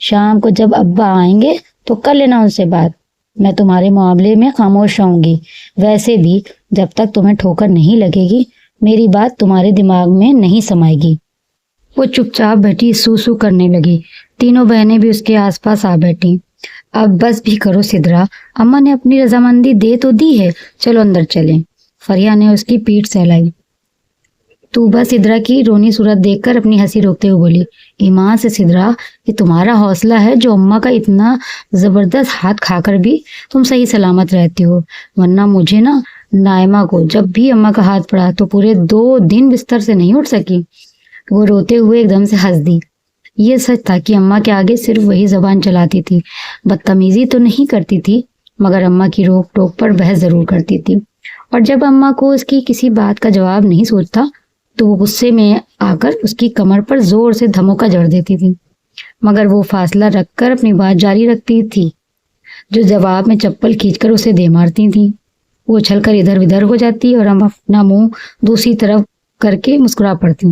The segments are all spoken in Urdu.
شام کو جب ابا آئیں گے تو کر لینا ان سے بات. میں تمہارے معاملے میں خاموش رہوں گی. ویسے بھی جب تک تمہیں ٹھوکر نہیں لگے گی میری بات تمہارے دماغ میں نہیں سمائے گی. وہ چپ چاپ بیٹھی سو سو کرنے لگی. تینوں بہنیں بھی اس کے آس پاس آ بیٹھی. اب بس بھی کرو سدرا, اماں نے اپنی رضامندی دے تو دی ہے, چلو اندر چلیں. فریا نے اس کی پیٹھ سہلائی. توبہ سدرا کی رونی صورت دیکھ کر اپنی ہنسی روکتے ہوئے بولی, ایمان سے سدرا, یہ تمہارا حوصلہ ہے جو اماں کا اتنا زبردست ہاتھ کھا کر بھی تم صحیح سلامت رہتی ہو. ورنہ مجھے نا نائمہ کو جب بھی اماں کا ہاتھ پڑا تو پورے 2 دن بستر سے نہیں اٹھ سکی. وہ روتے ہوئے ایک دم سے ہنس دی. یہ سچ تھا کہ اماں کے آگے صرف وہی زبان چلاتی تھی, بدتمیزی تو نہیں کرتی تھی, مگر اماں کی روک ٹوک پر بحث ضرور کرتی تھی. اور جب اماں کو اس کی کسی بات کا جواب نہیں سوچتا تو وہ غصے میں آ کر اس کی کمر پر زور سے دھموکا جڑ دیتی تھی. مگر وہ فاصلہ رکھ کر اپنی بات جاری رکھتی تھی. جو جواب میں چپل کھینچ کر اسے دے مارتی تھی. وہ اچھل کر ادھر ادھر ہو جاتی اور ہم اپنا منہ دوسری طرف کر کے مسکرا پڑتی.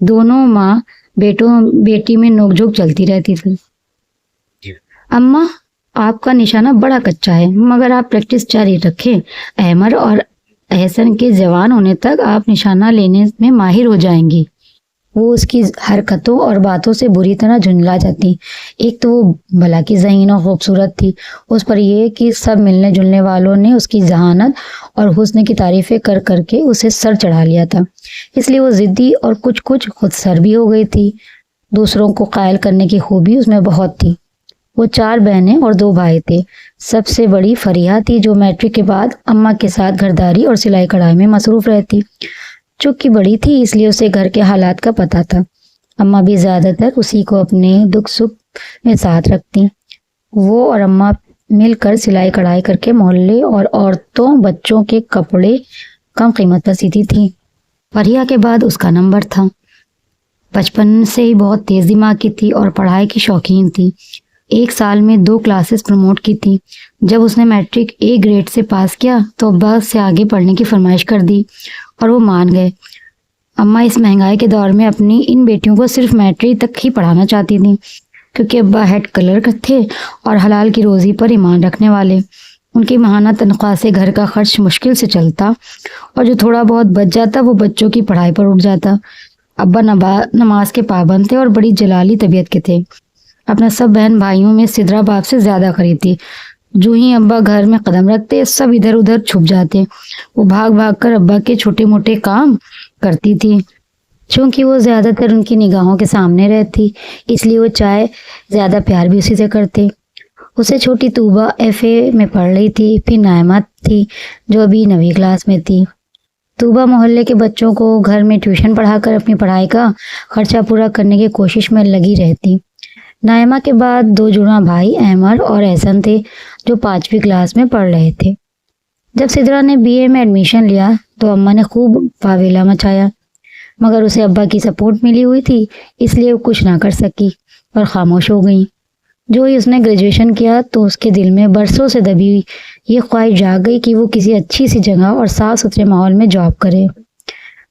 دونوں ماں بیٹی میں نوک جھوک چلتی رہتی تھی. اماں, آپ کا نشانہ بڑا کچا ہے, مگر آپ پریکٹس جاری رکھیں. احمر اور احسن کے جوان ہونے تک آپ نشانہ لینے میں ماہر ہو جائیں گی. وہ اس کی حرکتوں اور باتوں سے بری طرح جھنجلا جاتی. ایک تو وہ بھلا کی ذہین اور خوبصورت تھی, اس پر یہ کہ سب ملنے جلنے والوں نے اس کی ذہانت اور حسن کی تعریفیں کر کر کے اسے سر چڑھا لیا تھا. اس لیے وہ ضدی اور کچھ خود سر بھی ہو گئی تھی. دوسروں کو قائل کرنے کی خوبی اس میں بہت تھی. وہ 4 بہنیں اور 2 بھائی تھے. سب سے بڑی فریحہ تھی جو میٹرک کے بعد اماں کے ساتھ گھرداری اور سلائی کڑھائی میں مصروف رہتی. چونکہ بڑی تھی اس لیے اسے گھر کے حالات کا پتہ تھا. اماں بھی زیادہ تر اسی کو اپنے دکھ سکھ میں ساتھ رکھتی. وہ اور اماں مل کر سلائی کڑھائی کر کے محلے اور عورتوں بچوں کے کپڑے کم قیمت پر سیتی تھی. فریحہ کے بعد اس کا نمبر تھا. بچپن سے ہی بہت تیز دماغ کی تھی اور پڑھائی کی شوقین تھی. 1 سال میں 2 کلاسز پروموٹ کی تھی. جب اس نے میٹرک A گریڈ سے پاس کیا تو ابا سے آگے پڑھنے کی فرمائش کر دی اور وہ مان گئے. اماں اس مہنگائی کے دور میں اپنی ان بیٹیوں کو صرف میٹرک تک ہی پڑھانا چاہتی تھیں, کیونکہ ابا ہیڈ کلرک تھے اور حلال کی روزی پر ایمان رکھنے والے. ان کی ماہانہ تنخواہ سے گھر کا خرچ مشکل سے چلتا اور جو تھوڑا بہت بچ جاتا وہ بچوں کی پڑھائی پر اٹھ جاتا. ابا نماز کے پابند تھے اور بڑی جلالی طبیعت کے تھے. اپنا سب بہن بھائیوں میں سدرا باپ سے زیادہ قریب تھی. جو ہی ابا گھر میں قدم رکھتے سب ادھر ادھر چھپ جاتے. وہ بھاگ بھاگ کر ابا کے چھوٹے موٹے کام کرتی تھی. چونکہ وہ زیادہ تر ان کی نگاہوں کے سامنے رہتی اس لیے وہ چاہے زیادہ پیار بھی اسی سے کرتے. اسے چھوٹی توبہ FA میں پڑھ رہی تھی. پھر نائمہ تھی جو ابھی 9ویں کلاس میں تھی. توبہ محلے کے بچوں کو گھر میں ٹیوشن پڑھا کر اپنی پڑھائی کا خرچہ پورا کرنے کی کوشش میں لگی رہتی. نائمہ کے بعد 2 جڑواں بھائی احمر اور احسن تھے جو 5ویں کلاس میں پڑھ رہے تھے. جب سدرا نے BA میں ایڈمیشن لیا تو اماں نے خوب واویلا مچایا, مگر اسے ابا کی سپورٹ ملی ہوئی تھی اس لیے وہ کچھ نہ کر سکی اور خاموش ہو گئی. جو ہی اس نے گریجویشن کیا تو اس کے دل میں برسوں سے دبی ہوئی یہ خواہش جاگ گئی کہ وہ کسی اچھی سی جگہ اور صاف ستھرے ماحول میں جاب کرے.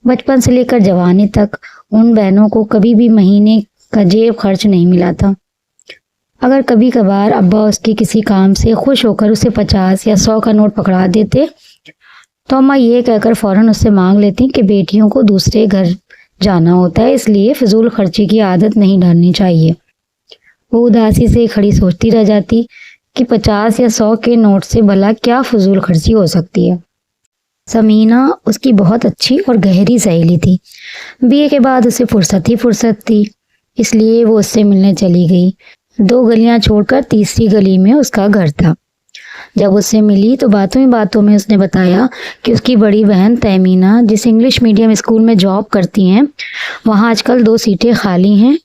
بچپن سے لے کر جوانی تک ان بہنوں کو کبھی بھی مہینے کا جیب خرچ نہیں ملا تھا. اگر کبھی کبھار ابا اس کی کسی کام سے خوش ہو کر اسے 50 یا 100 کا نوٹ پکڑا دیتے تو اماں یہ کہہ کر فوراً اس سے مانگ لیتی کہ بیٹیوں کو دوسرے گھر جانا ہوتا ہے اس لیے فضول خرچی کی عادت نہیں ڈالنی چاہیے. وہ اداسی سے کھڑی سوچتی رہ جاتی کہ 50 یا 100 کے نوٹ سے بھلا کیا فضول خرچی ہو سکتی ہے. سمینہ اس کی بہت اچھی اور گہری سہیلی تھی. BA کے بعد اسے فرصت تھی اس لیے وہ اس سے ملنے چلی گئی. 2 گلیاں چھوڑ کر تیسری گلی میں اس کا گھر تھا. جب اس سے ملی تو باتوں ہی باتوں میں اس نے بتایا کہ اس کی بڑی بہن تیمینہ جس انگلش میڈیم اسکول میں جاب کرتی ہیں وہاں آج کل 2 سیٹیں خالی ہیں.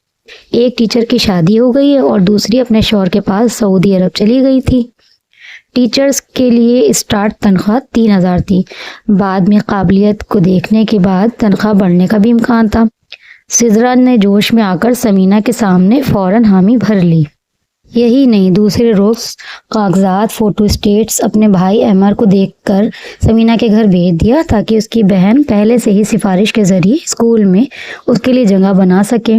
ایک ٹیچر کی شادی ہو گئی ہے اور دوسری اپنے شوہر کے پاس سعودی عرب چلی گئی تھی. ٹیچرز کے لیے اسٹارٹ تنخواہ 3000 تھی. بعد میں قابلیت کو دیکھنے کے بعد تنخواہ بڑھنے کا بھی امکان تھا. سدرا نے جوش میں آ کر سمینہ کے سامنے فوراً حامی بھر لی. یہی نہیں دوسرے روز کاغذات فوٹو اسٹیٹس اپنے بھائی احمر کو دیکھ کر سمینہ کے گھر بھیج دیا تاکہ اس کی بہن پہلے سے ہی سفارش کے ذریعے اسکول میں اس کے لیے جگہ بنا سکے.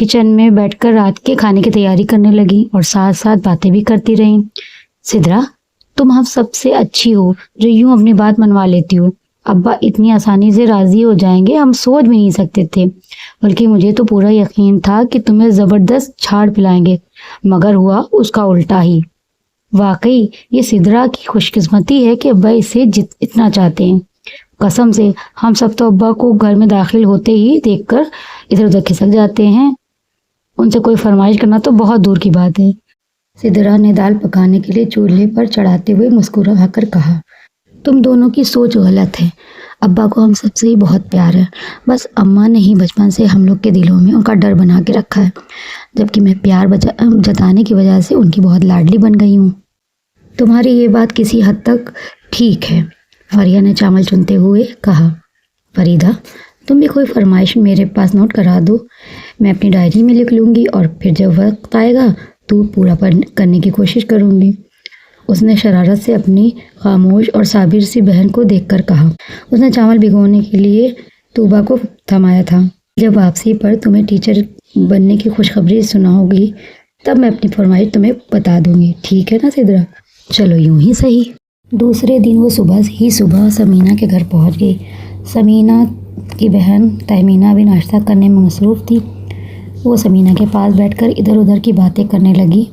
کچن میں بیٹھ کر رات کے کھانے کی تیاری کرنے لگیں اور ساتھ ساتھ باتیں بھی کرتی رہیں۔ سدرا، تم ہم سب سے اچھی ہو جو یوں اپنی بات منوا لیتی ہو۔ ابا اتنی آسانی سے راضی ہو جائیں گے ہم سوچ بھی نہیں سکتے تھے، بلکہ مجھے تو پورا یقین تھا کہ تمہیں زبردست چھاڑ پلائیں گے، مگر ہوا اس کا الٹا ہی۔ واقعی یہ سدرا کی خوش قسمتی ہے کہ ابا اسے اتنا چاہتے ہیں۔ قسم سے ہم سب تو ابا کو گھر میں داخل ہوتے ہی دیکھ کر ادھر ادھر کھسک جاتے ہیں، ان سے کوئی فرمائش کرنا تو بہت دور کی بات ہے۔ سدرا نے دال پکانے کے لیے چولہے پر چڑھاتے ہوئے مسکرا کر کہا، تم دونوں کی سوچ غلط ہے، ابا کو ہم سب سے ہی بہت پیار ہے، بس اماں نے ہی بچپن سے ہم لوگ کے دلوں میں ان کا ڈر بنا کے رکھا ہے، جبکہ میں پیار جتانے کی وجہ سے ان کی بہت لاڈلی بن گئی ہوں۔ تمہاری یہ بات کسی حد تک ٹھیک ہے، فریہ نے چاول چنتے ہوئے کہا۔ فریدہ، تم بھی کوئی فرمائش میرے پاس نوٹ کرا دو، میں اپنی ڈائری میں لکھ لوں گی اور پھر جب وقت آئے گا تو پورا کرنے کی کوشش کروں گی۔ اس نے شرارت سے اپنی خاموش اور صابر سی بہن کو دیکھ کر کہا۔ اس نے چاول بھگونے کے لیے طوبہ کو تھمایا تھا۔ جب واپسی پر تمہیں ٹیچر بننے کی خوشخبری سنا ہوگی تب میں اپنی فرمائش تمہیں بتا دوں گی، ٹھیک ہے نا سدرا؟ چلو یوں ہی صحیح۔ دوسرے دن وہ صبح سمینہ کے گھر پہنچ گئی۔ سمینہ کی بہن تہمینہ بھی ناشتہ کرنے میں مصروف تھی۔ وہ سمینہ کے پاس بیٹھ کر ادھر ادھر کی باتیں کرنے لگی۔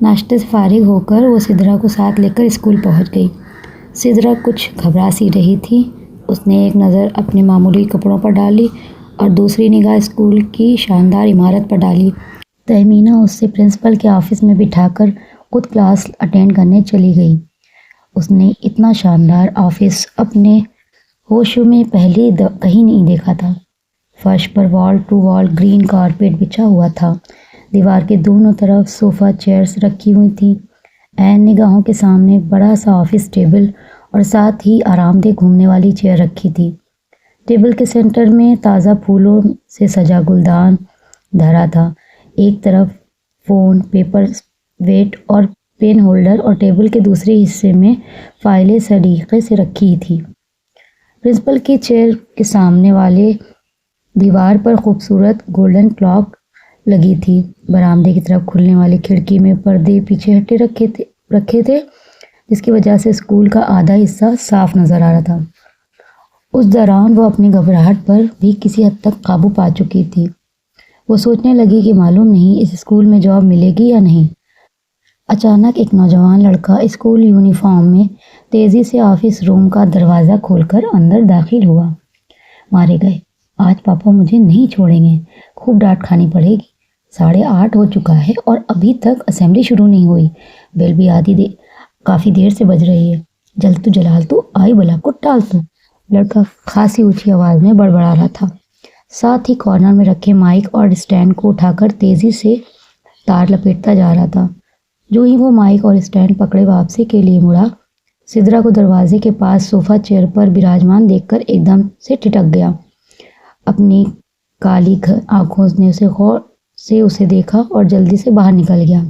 ناشتے سے فارغ ہو کر وہ سدرا کو ساتھ لے کر اسکول پہنچ گئی۔ سدرا کچھ گھبرا سی رہی تھی۔ اس نے ایک نظر اپنے معمولی کپڑوں پر ڈالی اور دوسری نگاہ اسکول کی شاندار عمارت پر ڈالی۔ تہمینہ اس سے پرنسپل کے آفس میں بٹھا کر خود کلاس اٹینڈ کرنے چلی گئی۔ اس نے اتنا شاندار آفس اپنے ہوشوں میں پہلے کہیں نہیں دیکھا تھا۔ فرش پر وال ٹو وال گرین کارپیٹ بچھا ہوا تھا۔ دیوار کے دونوں طرف صوفہ چیئرز رکھی ہوئی تھیں۔ عین نگاہوں کے سامنے بڑا سا آفس ٹیبل اور ساتھ ہی آرام دہ گھومنے والی چیئر رکھی تھی۔ ٹیبل کے سینٹر میں تازہ پھولوں سے سجا گلدان دھرا تھا۔ ایک طرف فون، پیپر ویٹ اور پین ہولڈر اور ٹیبل کے دوسرے حصے میں فائلیں سلیقے سے رکھی تھی۔ پرنسپل کی چیئر کے سامنے والے دیوار پر خوبصورت گولڈن کلاک لگی تھی۔ برآمدے کی طرف کھلنے والی کھڑکی میں پردے پیچھے ہٹے رکھے تھے، جس کی وجہ سے اسکول کا آدھا حصہ صاف نظر آ رہا تھا۔ اس دوران وہ اپنی گھبراہٹ پر بھی کسی حد تک قابو پا چکی تھی۔ وہ سوچنے لگی کہ معلوم نہیں اس اسکول میں جاب ملے گی یا نہیں۔ اچانک ایک نوجوان لڑکا اسکول یونیفارم میں تیزی سے آفس روم کا دروازہ کھول کر اندر داخل ہوا۔ مارے گئے، آج پاپا مجھے نہیں چھوڑیں گے، خوب ڈانٹ کھانی پڑے گی۔ 8:30 ہو چکا ہے اور ابھی تک اسمبلی شروع نہیں ہوئی، بیل بھی کافی دیر سے بج رہی ہے۔ جلد تو جلال تو، آئی بلا کو ٹال تو، لڑکا خاصی اونچی آواز میں بڑبڑا رہا تھا، ساتھ ہی کارنر میں رکھے مائک اور اسٹینڈ کو اٹھا کر تیزی سے تار لپیٹتا جا رہا تھا۔ جو ہی وہ مائک اور اسٹینڈ پکڑے واپسی کے لیے مڑا، سدرا کو دروازے کے پاس صوفہ چیئر پر براجمان دیکھ کر ایک دم سے ٹھٹک گیا۔ اپنی کالی آنکھوں نے اسے غور سے اسے دیکھا اور جلدی سے باہر نکل گیا۔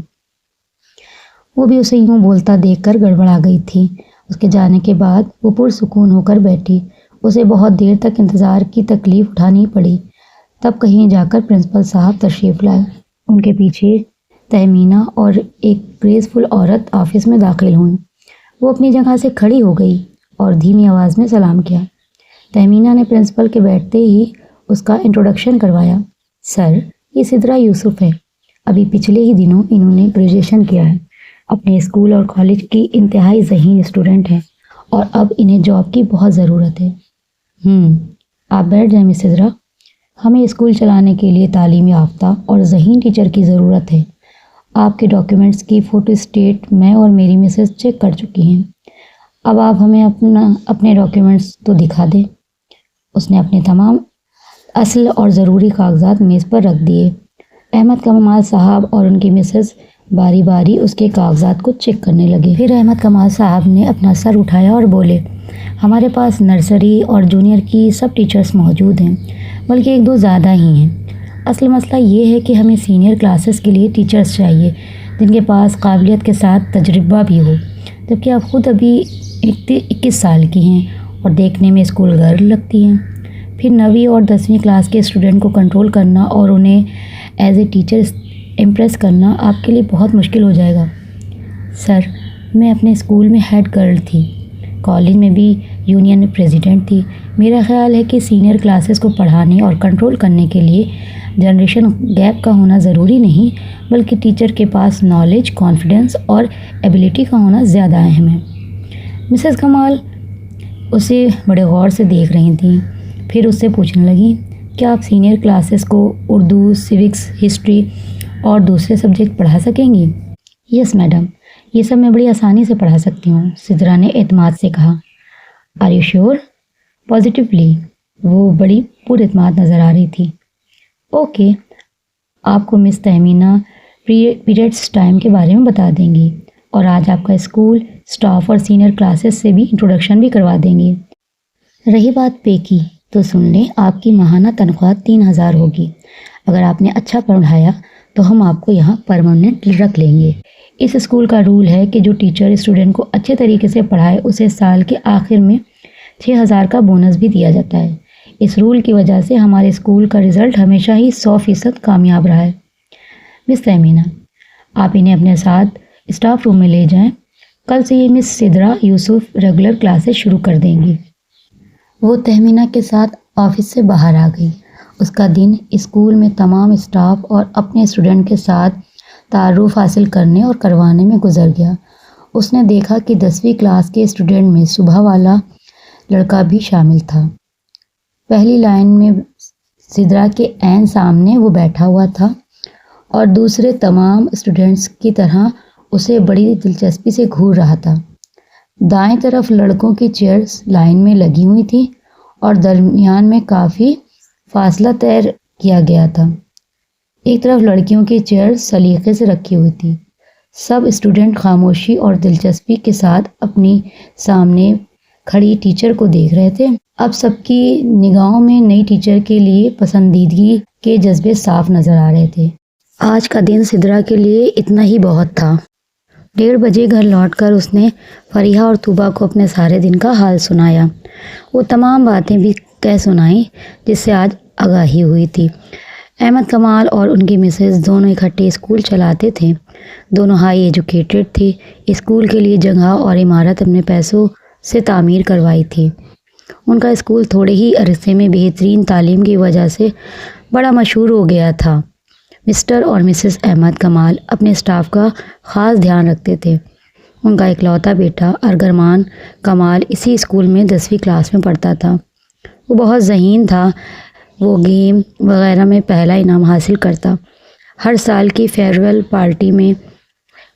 وہ بھی اسے یوں بولتا دیکھ کر گڑبڑا گئی تھی۔ اس کے جانے کے بعد وہ پرسکون ہو کر بیٹھی۔ اسے بہت دیر تک انتظار کی تکلیف اٹھانی پڑی، تب کہیں جا کر پرنسپل صاحب تشریف لائے۔ ان کے پیچھے تہمینہ اور ایک گریسفل عورت آفس میں داخل ہوئیں۔ وہ اپنی جگہ سے کھڑی ہو گئی اور دھیمی آواز میں سلام کیا۔ تہمینہ نے پرنسپل کے بیٹھتے ہی اس کا انٹروڈکشن کروایا۔ سر، یہ سدرا یوسف ہے، ابھی پچھلے ہی دنوں انہوں نے گریجویشن کیا ہے، اپنے اسکول اور کالج کی انتہائی ذہین اسٹوڈنٹ ہیں اور اب انہیں جاب کی بہت ضرورت ہے۔ آپ بیٹھ جائیں مس سدرا، ہمیں اسکول چلانے کے لیے تعلیم یافتہ اور ذہین ٹیچر کی ضرورت ہے۔ آپ کے ڈاکیومنٹس کی فوٹو اسٹیٹ میں اور میری مسز چیک کر چکی ہیں، اب آپ ہمیں اپنے ڈاکیومنٹس تو دکھا دیں۔ اس نے اپنے تمام اصل اور ضروری کاغذات میز پر رکھ دیے۔ احمد کمال صاحب اور ان کی مسز باری باری اس کے کاغذات کو چیک کرنے لگے۔ پھر احمد کمال صاحب نے اپنا سر اٹھایا اور بولے، ہمارے پاس نرسری اور جونیئر کی سب ٹیچرز موجود ہیں، بلکہ 1-2 زیادہ ہی ہیں۔ اصل مسئلہ یہ ہے کہ ہمیں سینئر کلاسز کے لیے ٹیچرز چاہیے جن کے پاس قابلیت کے ساتھ تجربہ بھی ہو، جبکہ آپ خود ابھی 21 سال کی ہیں اور دیکھنے میں اسکول گرل لگتی ہیں۔ پھر 9ویں اور 10ویں کلاس کے اسٹوڈنٹ کو کنٹرول کرنا اور انہیں ایز اے ٹیچر امپریس کرنا آپ کے لیے بہت مشکل ہو جائے گا۔ سر، میں اپنے اسکول میں ہیڈ گرل تھی، کالج میں بھی یونین میں پریزیڈنٹ تھی۔ میرا خیال ہے کہ سینئر کلاسز کو پڑھانے اور کنٹرول کرنے کے لیے جنریشن گیپ کا ہونا ضروری نہیں، بلکہ ٹیچر کے پاس نالج، کانفیڈنس اور ایبیلٹی کا ہونا زیادہ اہم ہے۔ مسز کمال اسے بڑے غور سے دیکھ رہی تھیں، پھر اس سے پوچھنے لگیں، کیا آپ سینئر کلاسز کو اردو، سیوکس، ہسٹری اور دوسرے سبجیکٹ پڑھا سکیں گی؟ یس میڈم، یہ سب میں بڑی آسانی سے پڑھا سکتی ہوں، سدرا نے اعتماد سے کہا۔ Are you sure? پازیٹیولی۔ وہ بڑی پر اعتماد نظر آ رہی تھی۔ اوکے، آپ کو مس تہمینہ پیریڈس ٹائم کے بارے میں بتا دیں گی، اور آج آپ کا اسکول اسٹاف اور سینئر کلاسز سے بھی انٹروڈکشن بھی کروا دیں گی۔ رہی بات پے کی، تو سن لیں، آپ کی ماہانہ تنخواہ 3000 ہوگی۔ اگر آپ نے اچھا پڑھایا تو ہم آپ کو یہاں پرماننٹ رکھ لیں گے۔ اس اسکول کا رول ہے کہ جو ٹیچر اسٹوڈنٹ کو اچھے طریقے سے پڑھائے اسے سال کے آخر میں 6000 کا بونس بھی دیا جاتا ہے۔ اس رول کی وجہ سے ہمارے اسکول کا رزلٹ ہمیشہ ہی 100% کامیاب رہا ہے۔ مس تہمینہ، آپ انہیں اپنے ساتھ اسٹاف روم میں لے جائیں، کل سے یہ مس سدرا یوسف ریگولر کلاسز شروع کر دیں گی۔ وہ تہمینہ کے ساتھ آفس سے باہر آ گئی۔ اس کا دن اسکول میں تمام اسٹاف اور اپنے اسٹوڈنٹ کے ساتھ تعارف حاصل کرنے اور کروانے میں گزر گیا۔ اس نے دیکھا کہ 10ویں کلاس کے اسٹوڈنٹ میں صبح والا لڑکا بھی شامل تھا۔ پہلی لائن میں سدرا کے عین سامنے وہ بیٹھا ہوا تھا اور دوسرے تمام اسٹوڈنٹس کی طرح اسے بڑی دلچسپی سے گھور رہا تھا۔ دائیں طرف لڑکوں کی چیئرز لائن میں لگی ہوئی تھی اور درمیان میں کافی فاصلہ طے کیا گیا تھا۔ ایک طرف لڑکیوں کی چیئرز سلیقے سے رکھی ہوئی تھی۔ سب اسٹوڈنٹ خاموشی اور دلچسپی کے ساتھ اپنی سامنے کھڑی ٹیچر کو دیکھ رہے تھے۔ اب سب کی نگاہوں میں نئی ٹیچر کے لیے پسندیدگی کے جذبے صاف نظر آ رہے تھے۔ آج کا دن سدرا کے لیے اتنا ہی بہت تھا۔ 1:30 بجے گھر لوٹ کر اس نے فریحہ اور طوبیٰ کو اپنے سارے دن کا حال سنایا۔ وہ تمام باتیں بھی کہہ سنائیں جس سے آج آگاہی ہوئی تھی۔ احمد کمال اور ان کی مسز دونوں اکٹھے اسکول چلاتے تھے۔ دونوں ہائی ایجوکیٹڈ تھے۔ اسکول کے لیے جگہ اور عمارت اپنے پیسوں سے تعمیر کروائی تھی۔ ان کا اسکول تھوڑے ہی عرصے میں بہترین تعلیم کی وجہ سے بڑا مشہور ہو گیا تھا۔ مسٹر اور مسز احمد کمال اپنے اسٹاف کا خاص دھیان رکھتے تھے۔ ان کا اکلوتا بیٹا ارغمان کمال اسی اسکول میں 10ویں کلاس میں پڑھتا تھا۔ وہ بہت ذہین تھا۔ وہ گیم وغیرہ میں پہلا انعام حاصل کرتا، ہر سال کی فیئرویل پارٹی میں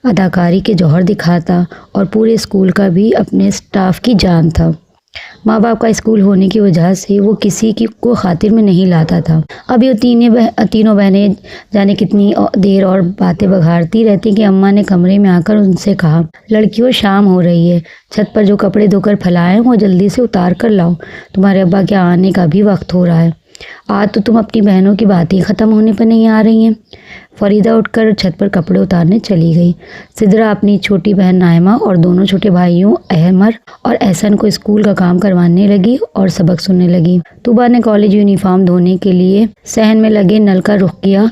اداکاری کے جوہر دکھاتا اور پورے اسکول کا بھی اپنے اسٹاف کی جان تھا۔ ماں باپ کا اسکول ہونے کی وجہ سے وہ کسی کی کو خاطر میں نہیں لاتا تھا۔ اب یہ تینوں بہنیں جانے کتنی دیر اور باتیں بگھارتی رہتی کہ اماں نے کمرے میں آ کر ان سے کہا، لڑکیوں شام ہو رہی ہے، چھت پر جو کپڑے دھو کر پھیلائے وہ جلدی سے اتار کر لاؤ، تمہارے ابا کے آنے کا بھی وقت ہو رہا ہے۔ آج تو تم اپنی بہنوں کی باتیں ختم ہونے پر نہیں آ رہی ہیں۔ فریدہ اٹھ کر چھت پر کپڑے اتارنے چلی گئی۔ سدرا اپنی چھوٹی بہن نائمہ اور دونوں چھوٹے بھائیوں احمر اور احسن کو اسکول کا کام کروانے لگی اور سبق سننے لگی۔ طوبیٰ نے کالج یونیفارم دھونے کے لیے صحن میں لگے نل کا رخ کیا،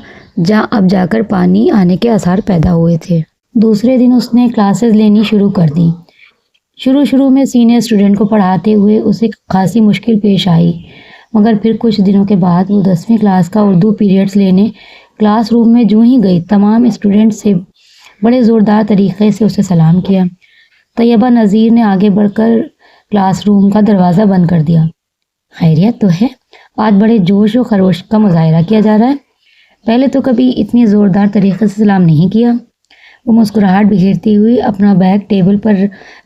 جہاں اب جا کر پانی آنے کے آثار پیدا ہوئے تھے۔ دوسرے دن اس نے کلاسز لینی شروع کر دی۔ شروع میں سینئر اسٹوڈنٹ کو پڑھاتے ہوئے اسے خاصی مشکل پیش آئی، مگر پھر کچھ دنوں کے بعد وہ 10ویں کلاس کا اردو پیریڈز لینے کلاس روم میں جو ہی گئی، تمام اسٹوڈنٹ سے بڑے زوردار طریقے سے اسے سلام کیا۔ طیبہ نذیر نے آگے بڑھ کر کلاس روم کا دروازہ بند کر دیا۔ خیریت تو ہے؟ آج بڑے جوش و خروش کا مظاہرہ کیا جا رہا ہے، پہلے تو کبھی اتنی زوردار طریقے سے سلام نہیں کیا۔ وہ مسکراہٹ بکھیرتی ہوئی اپنا بیگ ٹیبل پر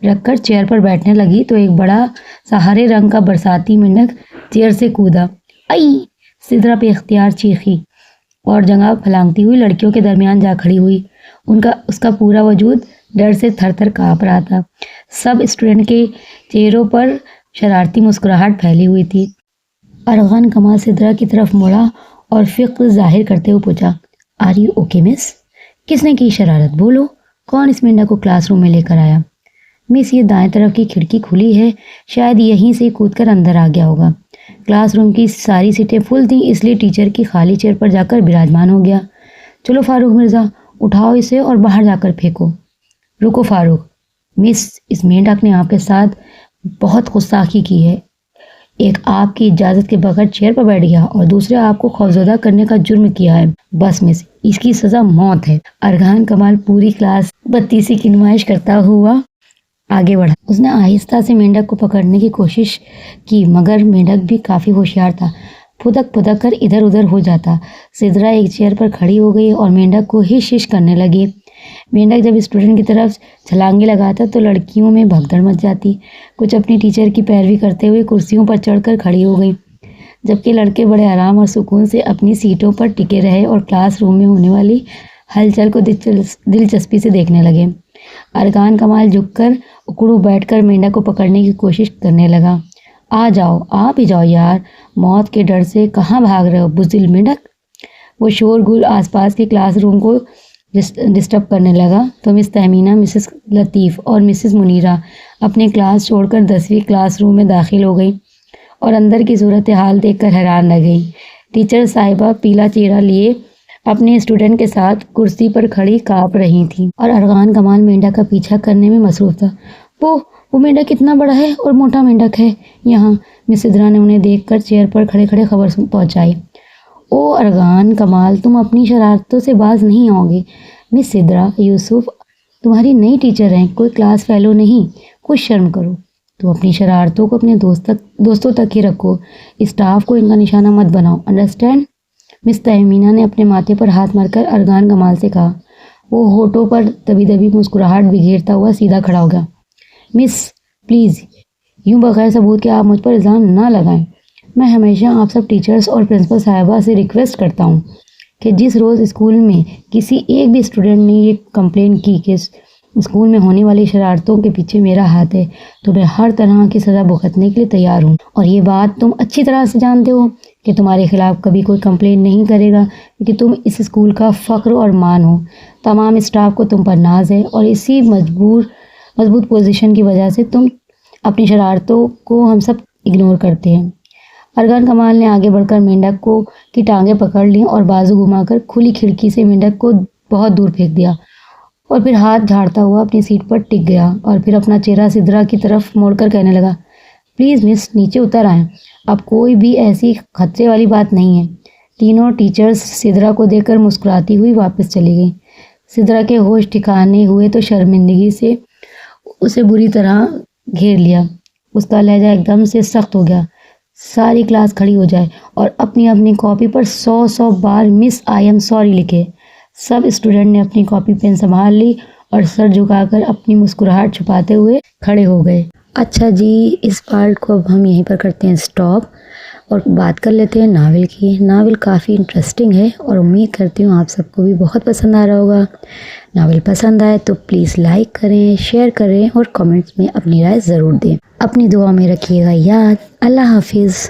رکھ کر چیئر پر بیٹھنے لگی تو ایک بڑا سا ہرے رنگ کا برساتی مینڈک چیئر سے کودا۔ آئی! سدرا بے اختیار چیخی اور جگہ پھلانگتی ہوئی لڑکیوں کے درمیان جا کھڑی ہوئی۔ اس کا پورا وجود ڈر سے تھر تھر کانپ رہا تھا۔ سب اسٹوڈنٹ کے چہروں پر شرارتی مسکراہٹ پھیلی ہوئی تھی۔ ارغان کمال سدرا کی طرف مڑا اور فکر ظاہر کرتے ہوئے پوچھا، آر یو اوکے مس؟ کس نے کی شرارت؟ بولو، کون اس مینڈا کو کلاس روم میں لے کر آیا؟ مس، یہ دائیں طرف کی کھڑکی کھلی ہے، شاید یہیں سے کود کر اندر آ گیا ہوگا۔ کلاس روم کی ساری سیٹیں فل تھیں، اس لیے ٹیچر کی خالی چیئر پر جا کر براجمان ہو گیا۔ چلو فاروق مرزا اٹھاؤ اسے اور باہر جا کر پھینکو. رکو فاروق مس، اس مینڈک نے آپ کے ساتھ بہت گستاخی کی ہے. ایک آپ کی اجازت کے بغیر چیئر پر بیٹھ گیا اور دوسرے آپ کو خوفزدہ کرنے کا جرم کیا ہے. بس مس، اس کی سزا موت ہے. ارغان کمال پوری کلاس بدتیزی کی نمائش کرتا ہوا آگے بڑھا. اس نے آہستہ سے مینڈک کو پکڑنے کی کوشش کی مگر مینڈک بھی کافی ہوشیار تھا. پھدک پھدک کر ادھر ادھر ہو جاتا. سدرا ایک چیئر پر کھڑی ہو گئی اور مینڈک کو ہش ہش کرنے لگی. مینڈک جب اسٹوڈنٹ کی طرف چھلانگیں لگاتا تو لڑکیوں میں بھگدڑ مچ جاتی. کچھ اپنی ٹیچر کی پیروی کرتے ہوئے کرسیوں پر چڑھ کر کھڑی ہو گئی، جبکہ لڑکے بڑے آرام اور سکون سے اپنی سیٹوں پر ٹکے رہے اور کلاس روم میں ہونے والی ہلچل کو دلچسپی سے دیکھنے لگے. ارکان کمال جھک کر اکڑو بیٹھ کر مینڈک کو پکڑنے کی کوشش کرنے لگا. آ جاؤ، آپ ہی جاؤ یار، موت کے ڈر سے کہاں بھاگ رہے ہو بزدل مینڈک. وہ شور گل آس پاس کے کلاس روم کو ڈسٹرب کرنے لگا تو مس تہمینہ، مسز لطیف اور مسز منیرہ اپنی کلاس چھوڑ کر 10ویں کلاس روم میں داخل ہو گئی اور اندر کی صورتحال دیکھ کر حیران رہ گئی. ٹیچر صاحبہ پیلا چہرہ لیے اپنے اسٹوڈنٹ کے ساتھ کرسی پر کھڑی کانپ رہی تھیں اور ارغان کمال مینڈک کا پیچھا کرنے میں مصروف تھا. وہ مینڈک کتنا بڑا ہے اور موٹا مینڈک ہے یہاں. مس سدرا نے انہیں دیکھ کر چیئر پر کھڑے کھڑے خبر پہنچائی. او ارغان کمال، تم اپنی شرارتوں سے باز نہیں آؤ گے. مس سدرا، یوسف تمہاری نئی ٹیچر ہیں، کوئی کلاس فیلو نہیں، کچھ شرم کرو. تم اپنی شرارتوں کو اپنے دوستوں تک ہی رکھو، اسٹاف کو ان کا نشانہ مت بناؤ، انڈرسٹینڈ. مس تہمینہ نے اپنے ماتھے پر ہاتھ مار کر ارغان کمال سے کہا. وہ ہونٹوں پر دبی دبی مسکراہٹ بکھیرتا ہوا سیدھا کھڑا ہو گیا. مس پلیز، یوں بغیر ثبوت کے آپ مجھ پر الزام نہ لگائیں. میں ہمیشہ آپ سب ٹیچرز اور پرنسپل صاحبہ سے ریکویسٹ کرتا ہوں کہ جس روز اسکول میں کسی ایک بھی اسٹوڈنٹ نے یہ کمپلین کی کہ اسکول میں ہونے والی شرارتوں کے پیچھے میرا ہاتھ ہے تو میں ہر طرح کی سزا بھگتنے کے لیے تیار ہوں. اور یہ بات تم اچھی طرح سے جانتے ہو کہ تمہارے خلاف کبھی کوئی کمپلین نہیں کرے گا کیونکہ تم اس اسکول کا فخر اور مان ہو. تمام اسٹاف کو تم پر ناز ہے اور اسی مضبوط پوزیشن کی وجہ سے تم اپنی شرارتوں کو ہم سب اگنور کرتے ہیں. ارغان کمال نے آگے بڑھ کر مینڈک کی ٹانگیں پکڑ لیں اور بازو گھما کر کھلی کھڑکی سے مینڈک کو بہت دور پھینک دیا اور پھر ہاتھ جھاڑتا ہوا اپنی سیٹ پر ٹک گیا اور پھر اپنا چہرہ سدرا کی طرف موڑ کر کہنے لگا. پلیز مس، نیچے اتر آئیں، اب کوئی بھی ایسی خطرے والی بات نہیں ہے. تینوں ٹیچرز سدرا کو دیکھ کر مسکراتی ہوئی واپس چلی گئیں. سدرا کے ہوش ٹھکانے ہوئے تو شرمندگی سے اسے بری طرح گھیر لیا. اس کا لہجہ ایک دم سے سخت ہو گیا. ساری کلاس کھڑی ہو جائے اور اپنی copy per 100 bar miss I am sorry لکھے. سب اسٹوڈنٹ نے اپنی کاپی پین سنبھال لی اور سر جھکا کر اپنی مسکراہٹ چھپاتے ہوئے کھڑے ہو گئے. اچھا جی، اس پارٹ کو اب ہم یہیں پر کرتے ہیں سٹاپ اور بات کر لیتے ہیں ناول کی. ناول کافی انٹرسٹنگ ہے اور امید کرتی ہوں آپ سب کو بھی بہت پسند آ رہا ہوگا. ناول پسند آئے تو پلیز لائک کریں، شیئر کریں اور کمنٹس میں اپنی رائے ضرور دیں. اپنی دعا میں رکھیے گا یاد. اللہ حافظ.